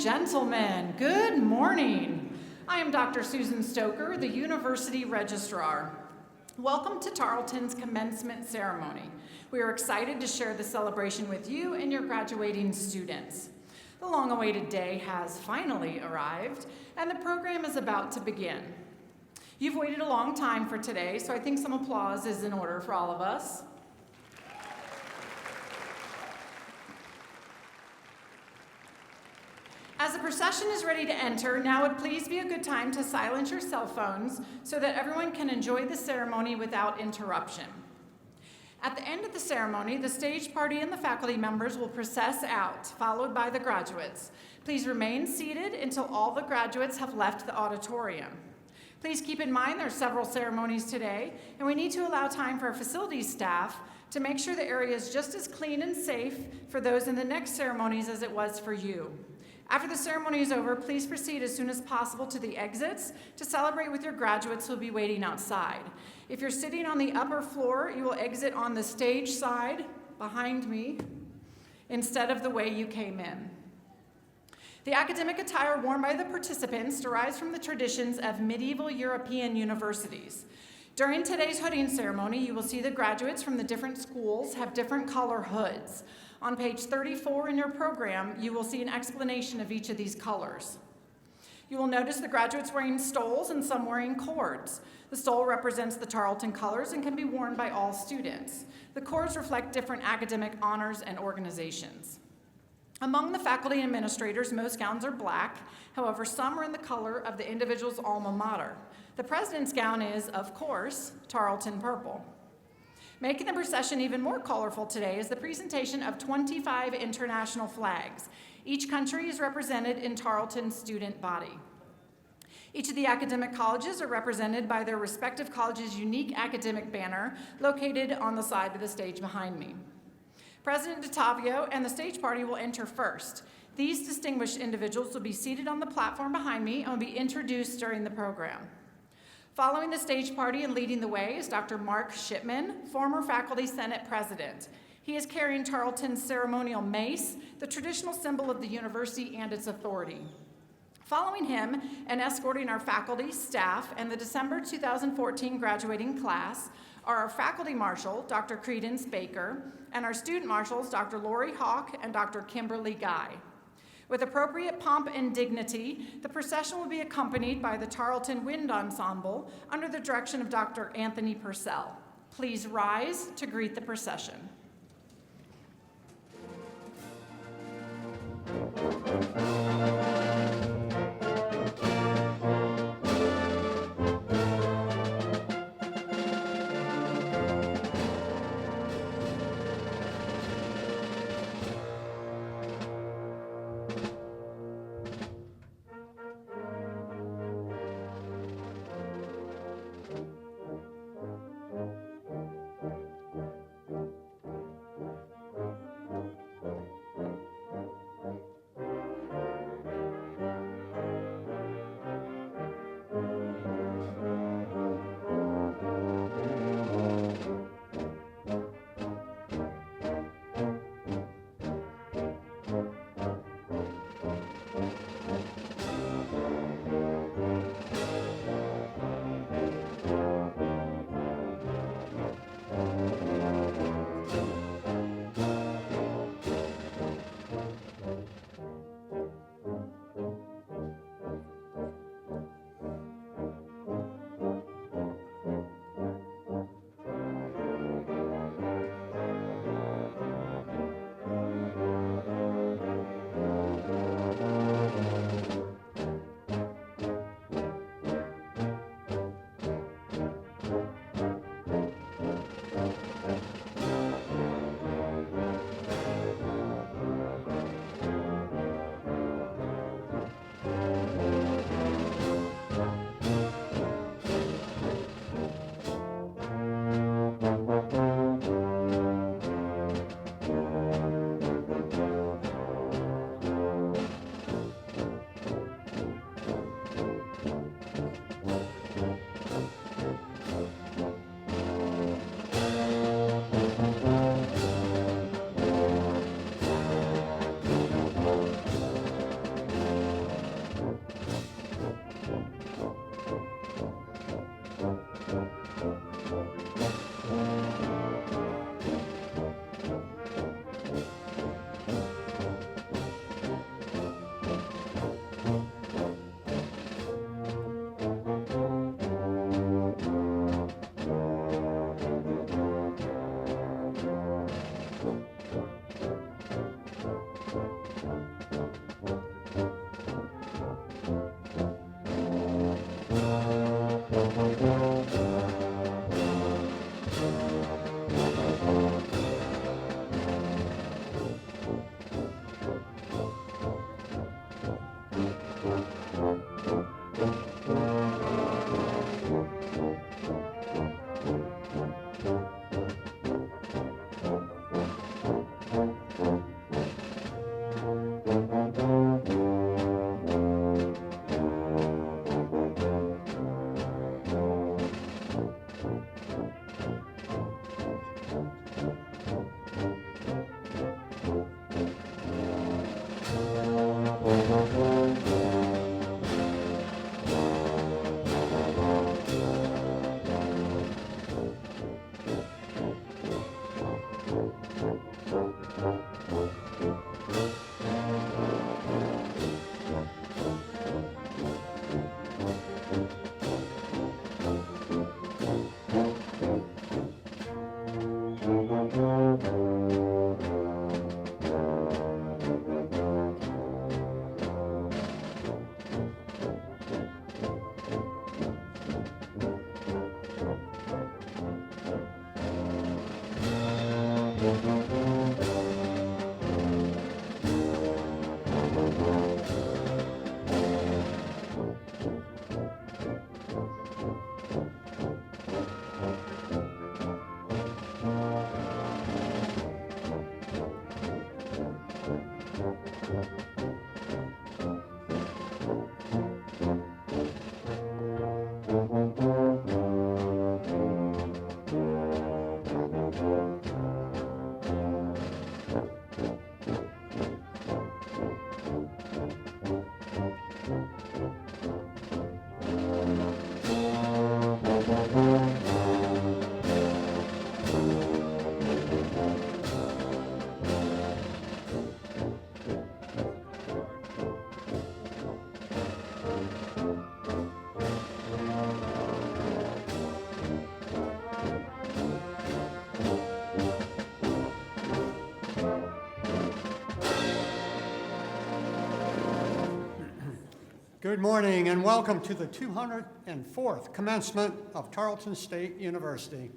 gentlemen, good morning. I am Dr. Susan Stoker, the University Registrar. Welcome to Tarleton's Commencement Ceremony. We are excited to share the celebration with you and your graduating students. The long-awaited day has finally arrived, and the program is about to begin. You've waited a long time for today, so I think some applause is in order for all of us. As the procession is ready to enter, now would please be a good time to silence your cell phones so that everyone can enjoy the ceremony without interruption. At the end of the ceremony, the stage party and the faculty members will process out, followed by the graduates. Please remain seated until all the graduates have left the auditorium. Please keep in mind there are several ceremonies today, and we need to allow time for our facilities staff to make sure the area is just as clean and safe for those in the next ceremonies as it was for you. After the ceremony is over, please proceed as soon as possible to the exits to celebrate with your graduates who will be waiting outside. If you're sitting on the upper floor, you will exit on the stage side behind me instead of the way you came in. The academic attire worn by the participants derives from the traditions of medieval European universities. During today's hooding ceremony, you will see the graduates from the different schools have different color hoods. On page 34 in your program, you will see an explanation of each of these colors. You will notice the graduates wearing stoles and some wearing cords. The stole represents the Tarleton colors and can be worn by all students. The cords reflect different academic honors and organizations. Among the faculty and administrators, most gowns are black. However, some are in the color of the individual's alma mater. The president's gown is, of course, Tarleton purple. Making the procession even more colorful today is the presentation of 25 international flags. Each country is represented in Tarleton's student body. Each of the academic colleges are represented by their respective college's unique academic banner located on the side of the stage behind me. President DeTavio and the stage party will enter first. These distinguished individuals will be seated on the platform behind me and will be introduced during the program. Following the stage party and leading the way is Dr. Mark Shipman, former Faculty Senate President. He is carrying Tarleton's ceremonial mace, the traditional symbol of the university and its authority. Following him and escorting our faculty, staff, and the December 2014 graduating class are our faculty marshal, Dr. Credence Baker, and our student marshals, Dr. Lori Hawk and Dr. Kimberly Guy. With appropriate pomp and dignity, the procession will be accompanied by the Tarleton Wind Ensemble under the direction of Dr. Anthony Purcell. Please rise to greet the procession. Good morning and welcome to the 204th commencement of Tarleton State University.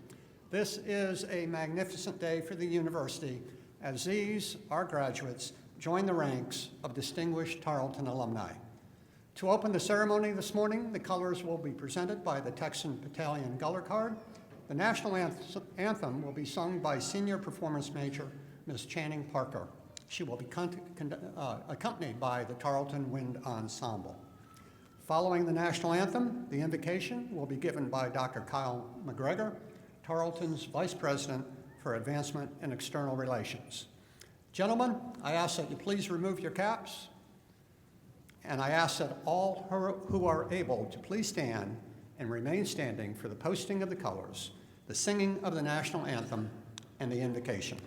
This is a magnificent day for the university as these, our graduates, join the ranks of distinguished Tarleton alumni. To open the ceremony this morning, the colors will be presented by the Texan Battalion Color Guard. The national anthem will be sung by senior performance major Ms. Channing Parker. She will be accompanied by the Tarleton Wind Ensemble. Following the national anthem, the invocation will be given by Dr. Kyle McGregor, Tarleton's Vice President for Advancement in External Relations. Gentlemen, I ask that you please remove your caps, and I ask that all who are able to please stand and remain standing for the posting of the colors, the singing of the national anthem, and the invocation.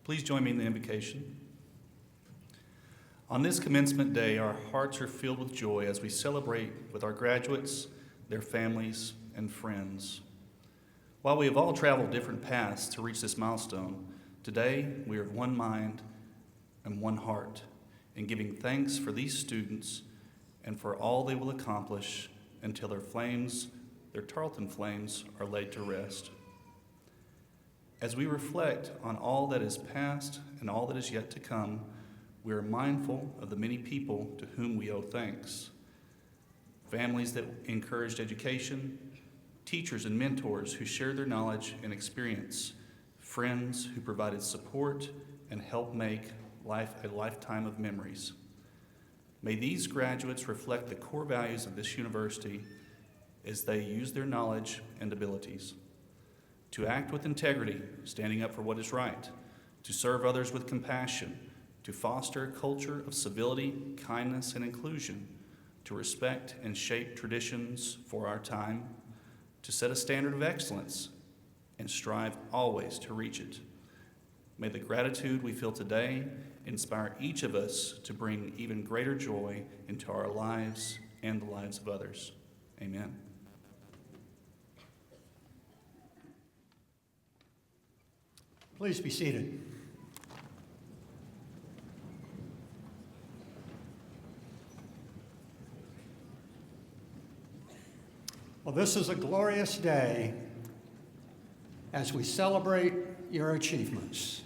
Please join me in the invocation. On this commencement day, our hearts are filled with joy as we celebrate with our graduates, their families, and friends. While we have all traveled different paths to reach this milestone, today we are of one mind and one heart in giving thanks for these students and for all they will accomplish until their Tarleton flames, are laid to rest. As we reflect on all that is past and all that is yet to come, we are mindful of the many people to whom we owe thanks. Families that encouraged education, teachers and mentors who shared their knowledge and experience, friends who provided support and helped make life a lifetime of memories. May these graduates reflect the core values of this university as they use their knowledge and abilities. To act with integrity, standing up for what is right, to serve others with compassion, to foster a culture of civility, kindness, and inclusion, to respect and shape traditions for our time, to set a standard of excellence, and strive always to reach it. May the gratitude we feel today inspire each of us to bring even greater joy into our lives and the lives of others. Amen. Please be seated. Well, this is a glorious day as we celebrate your achievements,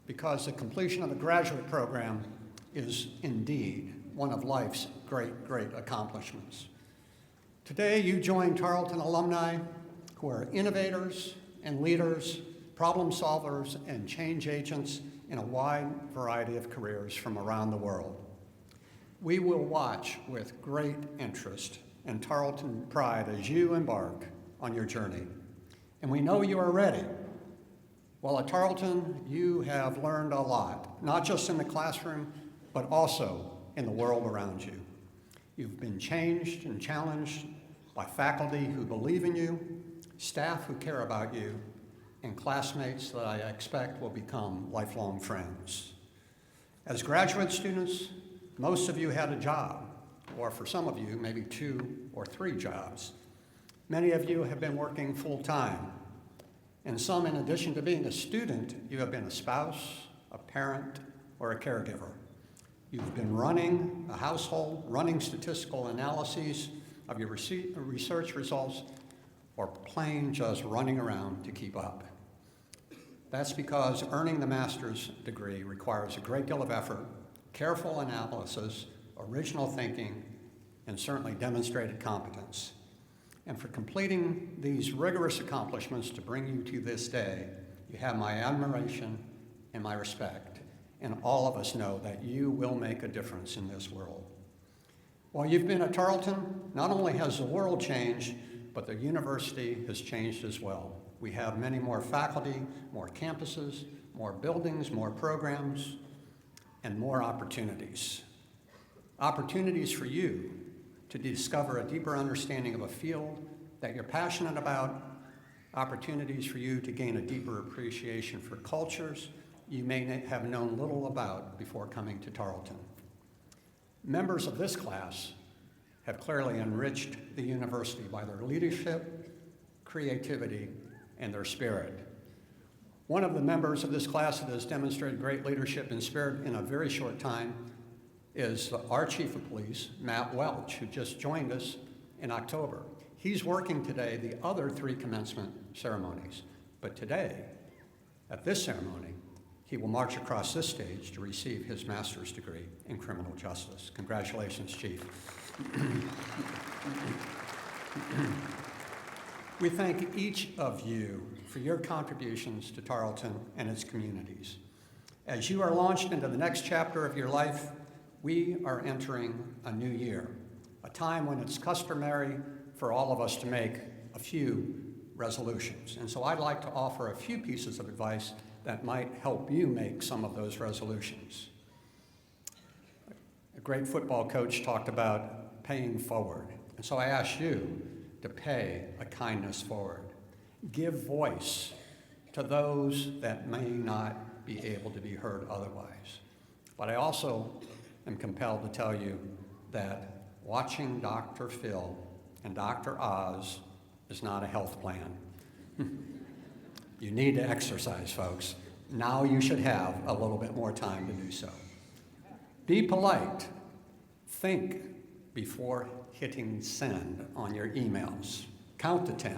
because the completion of the graduate program is indeed one of life's great, great accomplishments. Today, you join Tarleton alumni who are innovators and leaders, problem solvers, and change agents in a wide variety of careers from around the world. We will watch with great interest and Tarleton pride as you embark on your journey. And we know you are ready. While at Tarleton, you have learned a lot, not just in the classroom, but also in the world around you. You've been changed and challenged by faculty who believe in you, staff who care about you, and classmates that I expect will become lifelong friends. As graduate students, most of you had a job, or for some of you, maybe 2 or 3 jobs. Many of you have been working full-time, and some, in addition to being a student, you have been a spouse, a parent, or a caregiver. You've been running a household, running statistical analyses of your research results, or plain just running around to keep up. That's because earning the master's degree requires a great deal of effort, careful analysis, original thinking, and certainly demonstrated competence. And for completing these rigorous accomplishments to bring you to this day, you have my admiration and my respect. And all of us know that you will make a difference in this world. While you've been at Tarleton, not only has the world changed, but the university has changed as well. We have many more faculty, more campuses, more buildings, more programs, and more opportunities. Opportunities for you to discover a deeper understanding of a field that you're passionate about, opportunities for you to gain a deeper appreciation for cultures you may have known little about before coming to Tarleton. Members of this class have clearly enriched the university by their leadership, creativity, and their spirit. One of the members of this class that has demonstrated great leadership and spirit in a very short time is our Chief of Police, Matt Welch, who just joined us in October. He's working today the other 3 commencement ceremonies, but today, at this ceremony, he will march across this stage to receive his master's degree in criminal justice. Congratulations, Chief. We thank each of you for your contributions to Tarleton and its communities. As you are launched into the next chapter of your life, we are entering a new year, a time when it's customary for all of us to make a few resolutions. And so I'd like to offer a few pieces of advice that might help you make some of those resolutions. A great football coach talked about paying forward. And so I ask you to pay a kindness forward. Give voice to those that may not be able to be heard otherwise. But I also am compelled to tell you that watching Dr. Phil and Dr. Oz is not a health plan. You need to exercise, folks. Now you should have a little bit more time to do so. Be polite. Think before hitting send on your emails. Count to 10.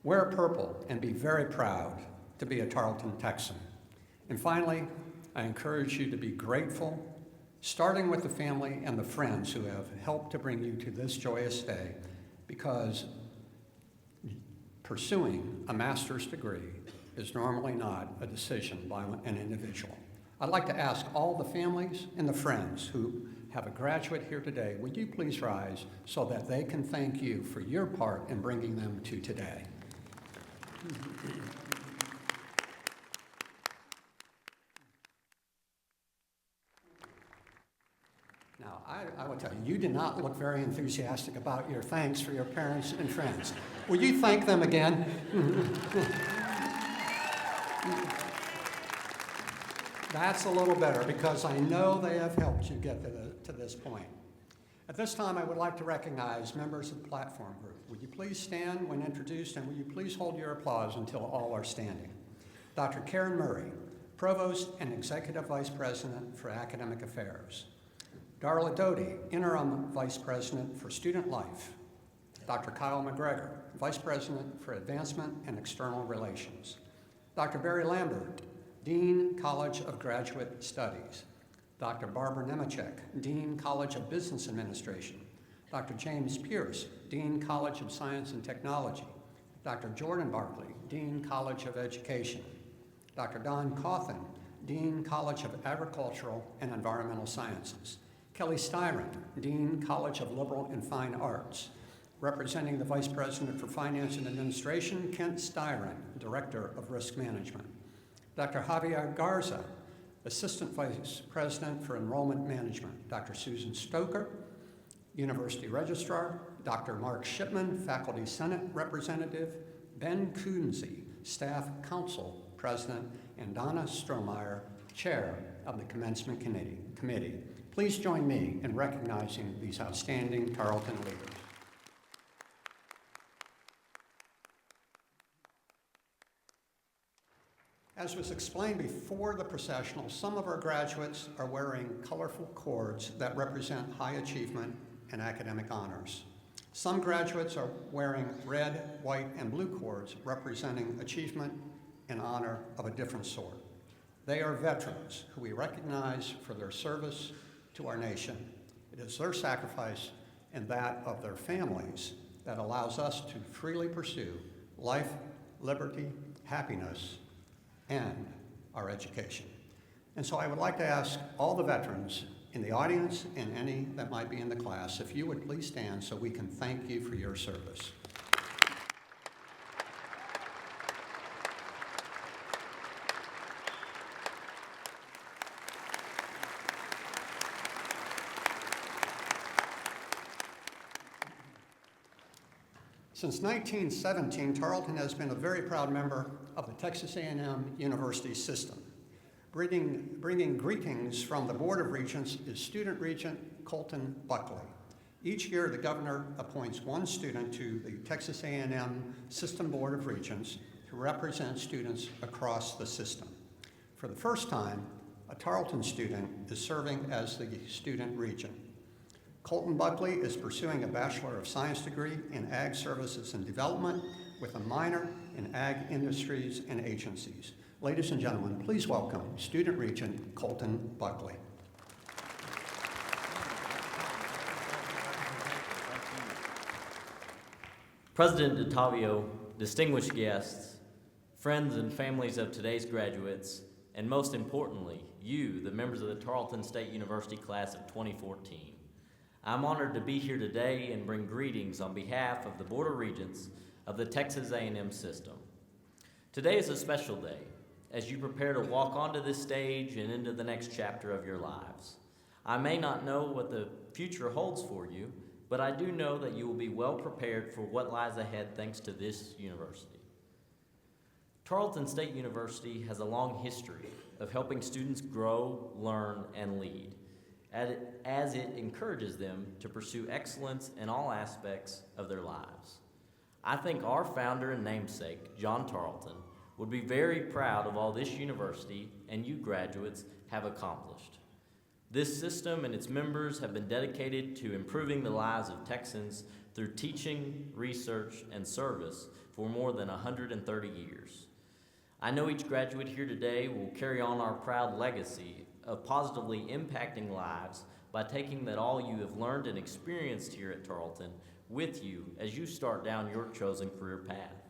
Wear purple and be very proud to be a Tarleton Texan. And finally, I encourage you to be grateful, starting with the family and the friends who have helped to bring you to this joyous day, because pursuing a master's degree is normally not a decision by an individual. I'd like to ask all the families and the friends who have a graduate here today, would you please rise so that they can thank you for your part in bringing them to today. Now, I will tell you, you did not look very enthusiastic about your thanks for your parents and friends. Will you thank them again? That's a little better, because I know they have helped you get to this point. At this time, I would like to recognize members of the platform group. Would you please stand when introduced, and would you please hold your applause until all are standing? Dr. Karen Murray, Provost and Executive Vice President for Academic Affairs. Darla Doty, Interim Vice President for Student Life. Dr. Kyle McGregor, Vice President for Advancement and External Relations. Dr. Barry Lambert, Dean, College of Graduate Studies. Dr. Barbara Nemechek, Dean, College of Business Administration. Dr. James Pierce, Dean, College of Science and Technology. Dr. Jordan Barkley, Dean, College of Education. Dr. Don Cawthon, Dean, College of Agricultural and Environmental Sciences. Kelly Styron, Dean, College of Liberal and Fine Arts. Representing the Vice President for Finance and Administration, Kent Styron, Director of Risk Management. Dr. Javier Garza, Assistant Vice President for Enrollment Management. Dr. Susan Stoker, University Registrar. Dr. Mark Shipman, Faculty Senate Representative. Ben Coonsey, Staff Council President. And Donna Strohmeyer, Chair of the Commencement Committee. Please join me in recognizing these outstanding Tarleton leaders. As was explained before the processional, some of our graduates are wearing colorful cords that represent high achievement and academic honors. Some graduates are wearing red, white, and blue cords representing achievement and honor of a different sort. They are veterans who we recognize for their service to our nation. It is their sacrifice and that of their families that allows us to freely pursue life, liberty, happiness, and our education. And so I would like to ask all the veterans in the audience and any that might be in the class, if you would please stand so we can thank you for your service. Since 1917, Tarleton has been a very proud member of the Texas A&M University system. Bringing greetings from the Board of Regents is Student Regent Colton Buckley. Each year, the governor appoints one student to the Texas A&M System Board of Regents to represent students across the system. For the first time, a Tarleton student is serving as the student regent. Colton Buckley is pursuing a Bachelor of Science degree in Ag Services and Development with a minor in Ag Industries and Agencies. Ladies and gentlemen, please welcome Student Regent Colton Buckley. President DeTavio, distinguished guests, friends and families of today's graduates, and most importantly, you, the members of the Tarleton State University class of 2014. I'm honored to be here today and bring greetings on behalf of the Board of Regents of the Texas A&M system. Today is a special day as you prepare to walk onto this stage and into the next chapter of your lives. I may not know what the future holds for you, but I do know that you will be well prepared for what lies ahead thanks to this university. Tarleton State University has a long history of helping students grow, learn, and lead, as it encourages them to pursue excellence in all aspects of their lives. I think our founder and namesake, John Tarleton, would be very proud of all this university and you graduates have accomplished. This system and its members have been dedicated to improving the lives of Texans through teaching, research, and service for more than 130 years. I know each graduate here today will carry on our proud legacy of positively impacting lives by taking that all you have learned and experienced here at Tarleton with you as you start down your chosen career path.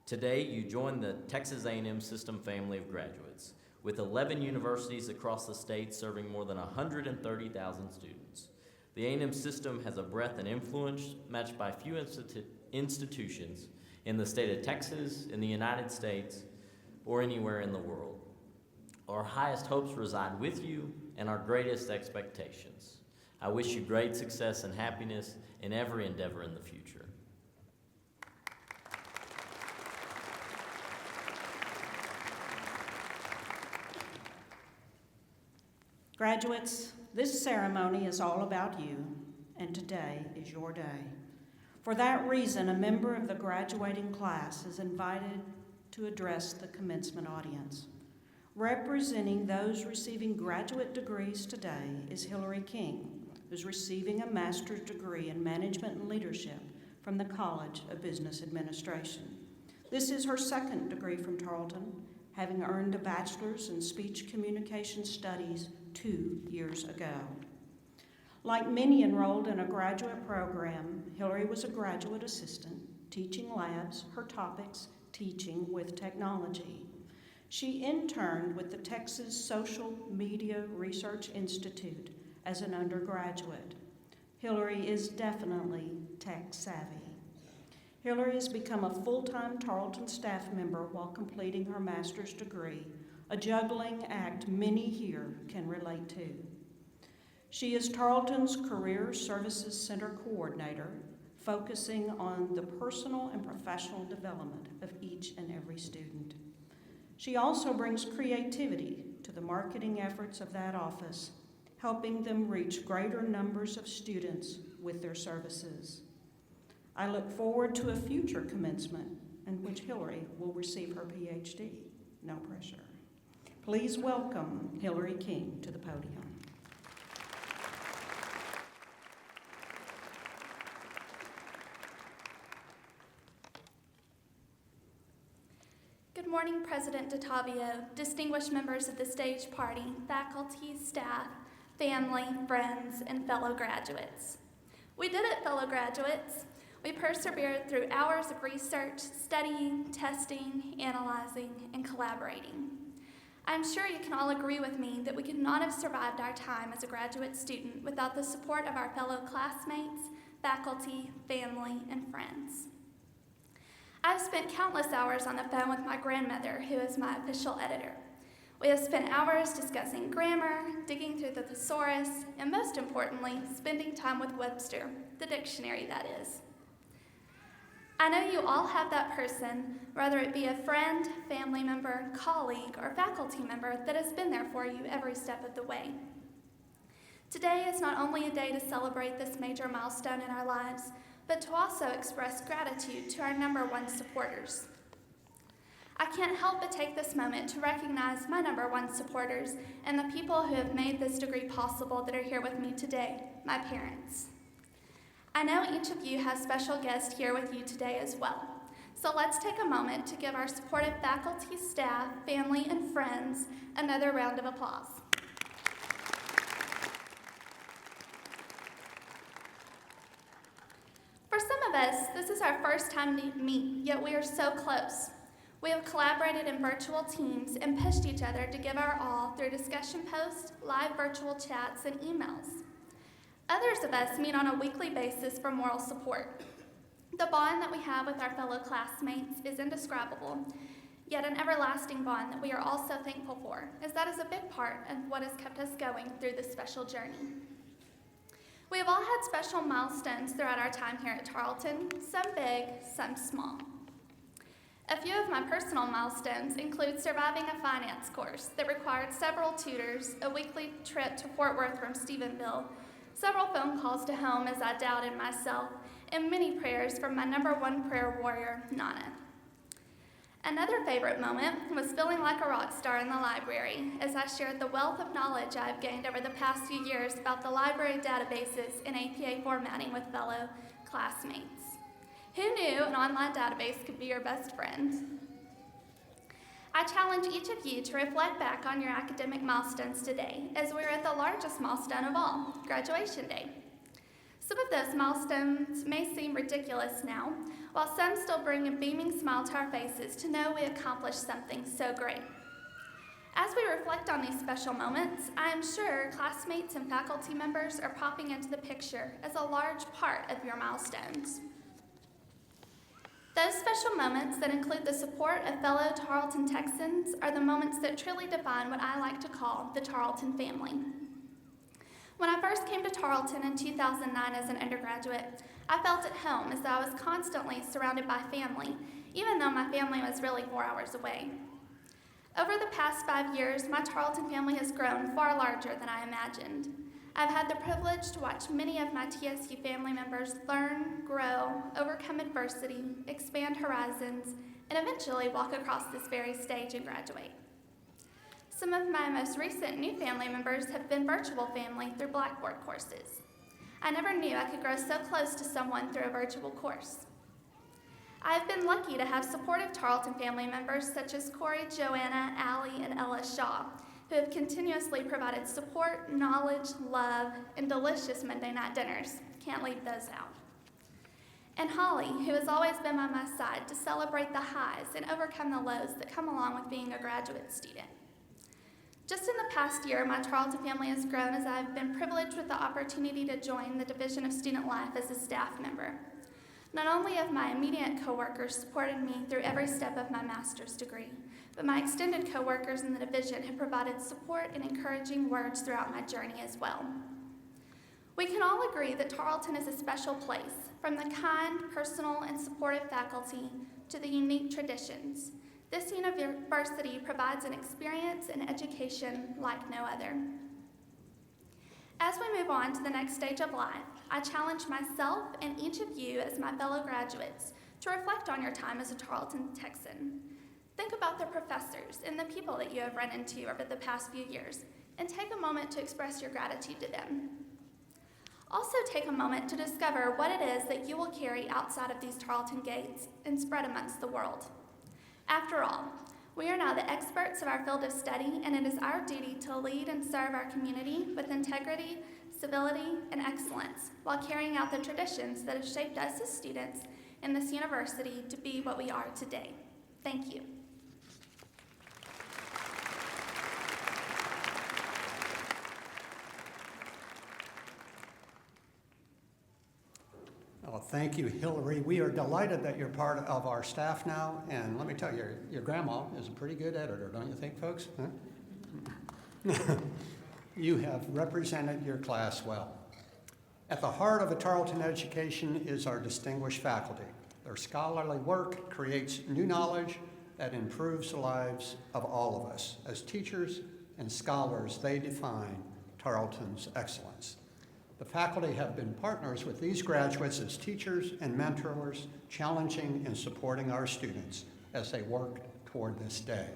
Today, you join the Texas A&M System family of graduates, with 11 universities across the state serving more than 130,000 students. The A&M system has a breadth and influence matched by few institutions in the state of Texas, in the United States, or anywhere in the world. Our highest hopes reside with you and our greatest expectations. I wish you great success and happiness in every endeavor in the future. Graduates, this ceremony is all about you, and today is your day. For that reason, a member of the graduating class is invited to address the commencement audience. Representing those receiving graduate degrees today is Hillary King, who's receiving a master's degree in management and leadership from the College of Business Administration. This is her second degree from Tarleton, having earned a bachelor's in speech communication studies 2 years ago. Like many enrolled in a graduate program, Hillary was a graduate assistant, teaching labs, her topics, teaching with technology. She interned with the Texas Social Media Research Institute as an undergraduate. Hillary is definitely tech savvy. Hillary has become a full-time Tarleton staff member while completing her master's degree, a juggling act many here can relate to. She is Tarleton's Career Services Center coordinator, focusing on the personal and professional development of each and every student. She also brings creativity to the marketing efforts of that office, helping them reach greater numbers of students with their services. I look forward to a future commencement in which Hillary will receive her PhD. No pressure. Please welcome Hillary King to the podium. Good morning, President DeTavio, distinguished members of the stage party, faculty, staff, family, friends, and fellow graduates. We did it, fellow graduates. We persevered through hours of research, studying, testing, analyzing, and collaborating. I'm sure you can all agree with me that we could not have survived our time as a graduate student without the support of our fellow classmates, faculty, family, and friends. I've spent countless hours on the phone with my grandmother, who is my official editor. We have spent hours discussing grammar, digging through the thesaurus, and most importantly, spending time with Webster, the dictionary that is. I know you all have that person, whether it be a friend, family member, colleague, or faculty member, that has been there for you every step of the way. Today is not only a day to celebrate this major milestone in our lives, but to also express gratitude to our #1 supporters. I can't help but take this moment to recognize my #1 supporters and the people who have made this degree possible that are here with me today, my parents. I know each of you has special guests here with you today as well, so let's take a moment to give our supportive faculty, staff, family, and friends another round of applause. For some of us, this is our first time to meet, yet we are so close. We have collaborated in virtual teams and pushed each other to give our all through discussion posts, live virtual chats, and emails. Others of us meet on a weekly basis for moral support. The bond that we have with our fellow classmates is indescribable, yet an everlasting bond that we are also thankful for, as that is a big part of what has kept us going through this special journey. We have all had special milestones throughout our time here at Tarleton, some big, some small. A few of my personal milestones include surviving a finance course that required several tutors, a weekly trip to Fort Worth from Stephenville, several phone calls to home as I doubted myself, and many prayers from my #1 prayer warrior, Nana. Another favorite moment was feeling like a rock star in the library as I shared the wealth of knowledge I have gained over the past few years about the library databases and APA formatting with fellow classmates. Who knew an online database could be your best friend? I challenge each of you to reflect back on your academic milestones today as we're at the largest milestone of all, graduation day. Some of those milestones may seem ridiculous now, while some still bring a beaming smile to our faces to know we accomplished something so great. As we reflect on these special moments, I am sure classmates and faculty members are popping into the picture as a large part of your milestones. Those special moments that include the support of fellow Tarleton Texans are the moments that truly define what I like to call the Tarleton family. When I first came to Tarleton in 2009 as an undergraduate, I felt at home as though I was constantly surrounded by family, even though my family was really 4 hours away. Over the past 5 years, my Tarleton family has grown far larger than I imagined. I've had the privilege to watch many of my TSU family members learn, grow, overcome adversity, expand horizons, and eventually walk across this very stage and graduate. Some of my most recent new family members have been virtual family through Blackboard courses. I never knew I could grow so close to someone through a virtual course. I have been lucky to have supportive Tarleton family members such as Corey, Joanna, Allie, and Ella Shaw, who have continuously provided support, knowledge, love, and delicious Monday night dinners. Can't leave those out. And Holly, who has always been by my side to celebrate the highs and overcome the lows that come along with being a graduate student. Just in the past year, my Tarleton family has grown as I have been privileged with the opportunity to join the Division of Student Life as a staff member. Not only have my immediate coworkers supported me through every step of my master's degree, but my extended coworkers in the division have provided support and encouraging words throughout my journey as well. We can all agree that Tarleton is a special place, from the kind, personal, and supportive faculty to the unique traditions. This university provides an experience and education like no other. As we move on to the next stage of life, I challenge myself and each of you as my fellow graduates to reflect on your time as a Tarleton Texan. Think about the professors and the people that you have run into over the past few years, and take a moment to express your gratitude to them. Also take a moment to discover what it is that you will carry outside of these Tarleton gates and spread amongst the world. After all, we are now the experts of our field of study, and it is our duty to lead and serve our community with integrity, civility, and excellence, while carrying out the traditions that have shaped us as students in this university to be what we are today. Thank you. Oh, thank you, Hillary. We are delighted that you're part of our staff now, and let me tell you, your grandma is a pretty good editor, don't you think, folks? Huh? You have represented your class well. At the heart of a Tarleton education is our distinguished faculty. Their scholarly work creates new knowledge that improves the lives of all of us. As teachers and scholars, they define Tarleton's excellence. The faculty have been partners with these graduates as teachers and mentors, challenging and supporting our students as they work toward this day.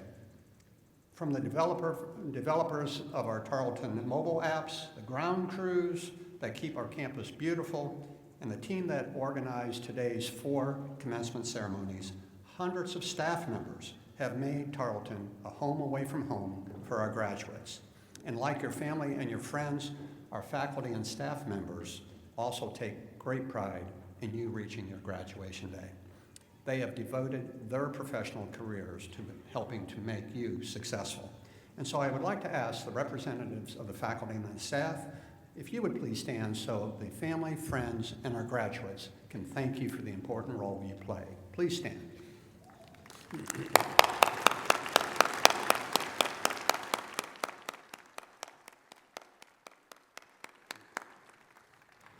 From the developers of our Tarleton mobile apps, the ground crews that keep our campus beautiful, and the team that organized today's 4 commencement ceremonies, hundreds of staff members have made Tarleton a home away from home for our graduates. And like your family and your friends, our faculty and staff members also take great pride in you reaching your graduation day. They have devoted their professional careers to helping to make you successful. And so I would like to ask the representatives of the faculty and the staff, if you would please stand so the family, friends, and our graduates can thank you for the important role you play. Please stand.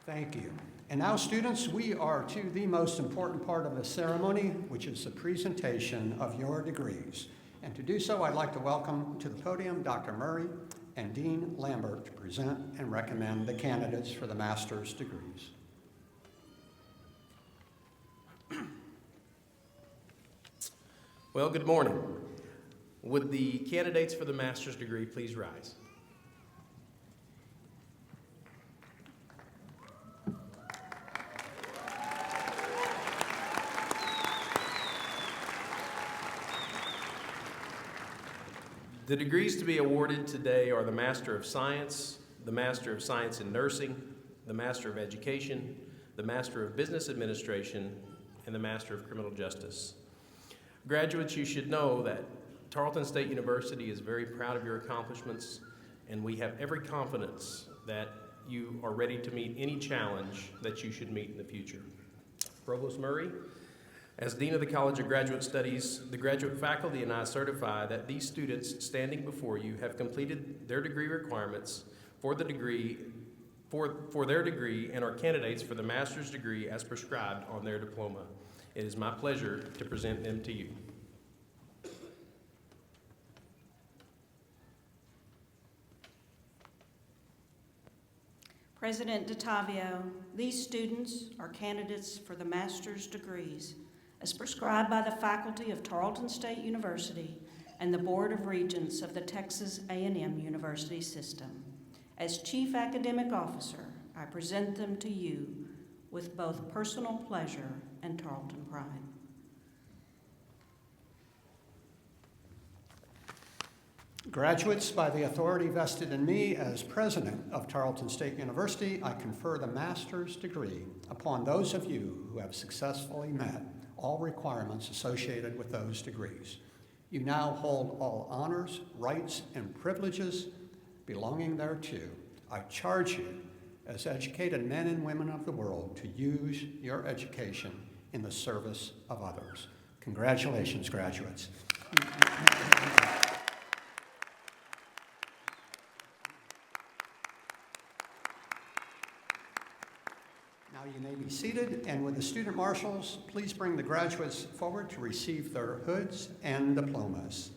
Thank you. And now, students, we are to the most important part of the ceremony, which is the presentation of your degrees. And to do so, I'd like to welcome to the podium Dr. Murray and Dean Lambert to present and recommend the candidates for the master's degrees. Well, good morning. Would the candidates for the master's degree please rise? The degrees to be awarded today are the Master of Science, the Master of Science in Nursing, the Master of Education, the Master of Business Administration, and the Master of Criminal Justice. Graduates, you should know that Tarleton State University is very proud of your accomplishments, and we have every confidence that you are ready to meet any challenge that you should meet in the future. Provost Murray, as Dean of the College of Graduate Studies, the graduate faculty and I certify that these students standing before you have completed their degree requirements for their degree and are candidates for the master's degree as prescribed on their diploma. It is my pleasure to present them to you. President DeTavio, these students are candidates for the master's degrees as prescribed by the faculty of Tarleton State University and the Board of Regents of the Texas A&M University System. As Chief Academic Officer, I present them to you with both personal pleasure and Tarleton pride. Graduates, by the authority vested in me as president of Tarleton State University, I confer the master's degree upon those of you who have successfully met all requirements associated with those degrees. You now hold all honors, rights, and privileges belonging thereto. I charge you, as educated men and women of the world, to use your education in the service of others. Congratulations, graduates. Now you may be seated, and with the student marshals, please bring the graduates forward to receive their hoods and diplomas.